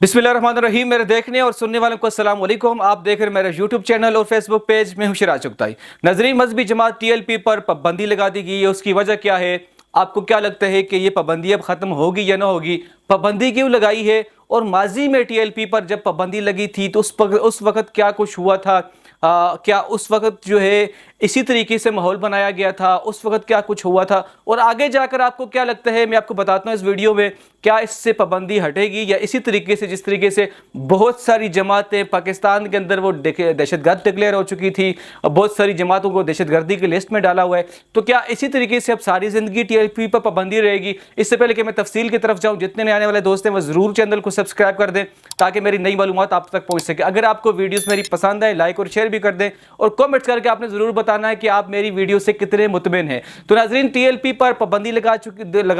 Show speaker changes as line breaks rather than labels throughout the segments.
बिस्मिल्लाहिर्रहमानिर्रहीम। मेरे देखने और सुनने वालों को अस्सलाम वालेकुम। आप देख रहे हैं मेरा यूट्यूब चैनल और फेसबुक पेज में हूं सिराज चुगताई। नाज़रीन, मजहबी जमात टीएलपी पर पाबंदी लगा दी गई है, उसकी वजह क्या है? आपको क्या लगता है कि ये पाबंदी अब ख़त्म होगी या ना होगी? पाबंदी क्यों लगाई है? और माजी में टीएलपी पर जब पाबंदी लगी थी तो उस वक्त क्या कुछ हुआ था? क्या उस वक्त जो है इसी तरीके से माहौल बनाया गया था? उस वक्त क्या कुछ हुआ था? और आगे जाकर आपको क्या लगता है? मैं आपको बताता हूँ इस वीडियो में, क्या इससे पाबंदी हटेगी या इसी तरीके से जिस तरीके से बहुत सारी जमातें पाकिस्तान के अंदर वो दहशतगर्द डिक्लेयर हो चुकी थी और बहुत सारी जमातों को दहशतगर्दी की लिस्ट में डाला हुआ है, तो क्या इसी तरीके से अब सारी ज़िंदगी टीएलपी पर पाबंदी रहेगी? इससे पहले कि मैं तफसील की तरफ जाऊँ, जितने नए आने वाले दोस्त हैं वो ज़रूर चैनल को सब्सक्राइब कर दें ताकि मेरी नई मालूमात आप तक पहुँच सके। अगर आपको वीडियोज़ मेरी पसंद आए, लाइक और शेयर भी कर दें और कमेंट्स करके आपने ज़रूर बताना है कि आप मेरी वीडियो से कितने मुतमिन हैं। तो नाज़रीन, टीएलपी पर पाबंदी लगा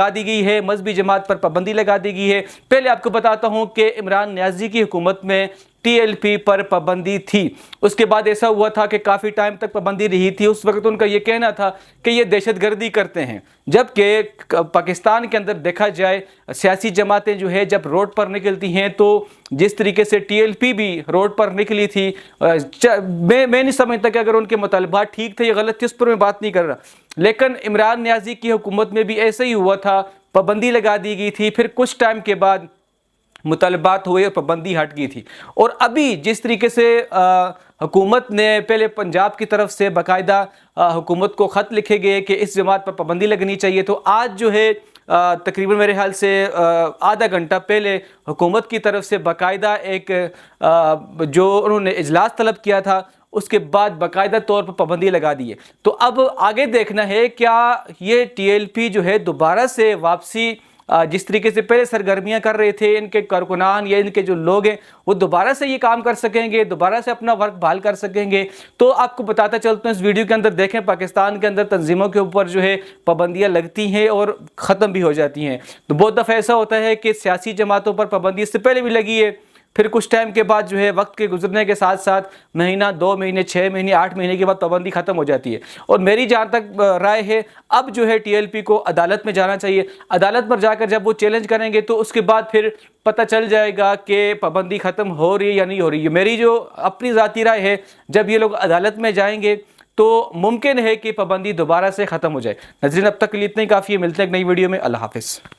दी गई है, मजहबी जमात पर पाबंदी लगा दी गई है। पहले आपको बताता हूं कि इमरान नियाज़ी की हुकूमत में टीएलपी पर पाबंदी थी। उसके बाद ऐसा हुआ था कि काफ़ी टाइम तक पाबंदी रही थी। उस वक्त उनका ये कहना था कि ये दहशतगर्दी करते हैं, जबकि पाकिस्तान के अंदर देखा जाए सियासी जमातें जो है जब रोड पर निकलती हैं तो जिस तरीके से टीएलपी भी रोड पर निकली थी, मैं नहीं समझता कि अगर उनके मुतालबात ठीक थे या गलत थे, उस पर मैं बात नहीं कर रहा, लेकिन इमरान नियाज़ी की हुकूमत में भी ऐसा ही हुआ था, पाबंदी लगा दी गई थी। फिर कुछ टाइम के बाद मुतालबात हुए और पाबंदी हट गई थी। और अभी जिस तरीके से हुकूमत ने पहले पंजाब की तरफ से बाकायदा हुकूमत को ख़त लिखे गए कि इस जमात पर पाबंदी लगनी चाहिए, तो आज जो है तकरीबन मेरे ख्याल से आधा घंटा पहले हुकूमत की तरफ से बाकायदा एक जो उन्होंने इजलास तलब किया था, उसके बाद बाकायदा तौर पर पाबंदी लगा दी है। तो अब आगे देखना है क्या ये टीएलपी जो है दोबारा से वापसी जिस तरीके से पहले सरगर्मियां कर रहे थे इनके कारकुनान या इनके जो लोग हैं वो दोबारा से ये काम कर सकेंगे, दोबारा से अपना वर्क बहाल कर सकेंगे? तो आपको बताता चलता हूँ इस वीडियो के अंदर। देखें, पाकिस्तान के अंदर तंजीमों के ऊपर जो है पाबंदियाँ लगती हैं और ख़त्म भी हो जाती हैं। तो बहुत दफ़ा ऐसा होता है कि सियासी जमातों पर पाबंदी इससे पहले भी लगी है, फिर कुछ टाइम के बाद जो है वक्त के गुजरने के साथ साथ महीना, 2 महीने, 6 महीने, 8 महीने के बाद पाबंदी ख़त्म हो जाती है। और मेरी जहाँ तक राय है, अब जो है टीएलपी को अदालत में जाना चाहिए। अदालत पर जाकर जब वो चैलेंज करेंगे तो उसके बाद फिर पता चल जाएगा कि पाबंदी ख़त्म हो रही है या नहीं हो रही है। मेरी जो अपनी ज़ाती राय है, जब ये लोग अदालत में जाएंगे तो मुमकिन है कि पाबंदी दोबारा से ख़त्म हो जाए। नाज़रीन, अब तक के लिए इतना ही काफ़ी है। मिलते हैं एक नई वीडियो में। अल्लाह हाफ़िज़।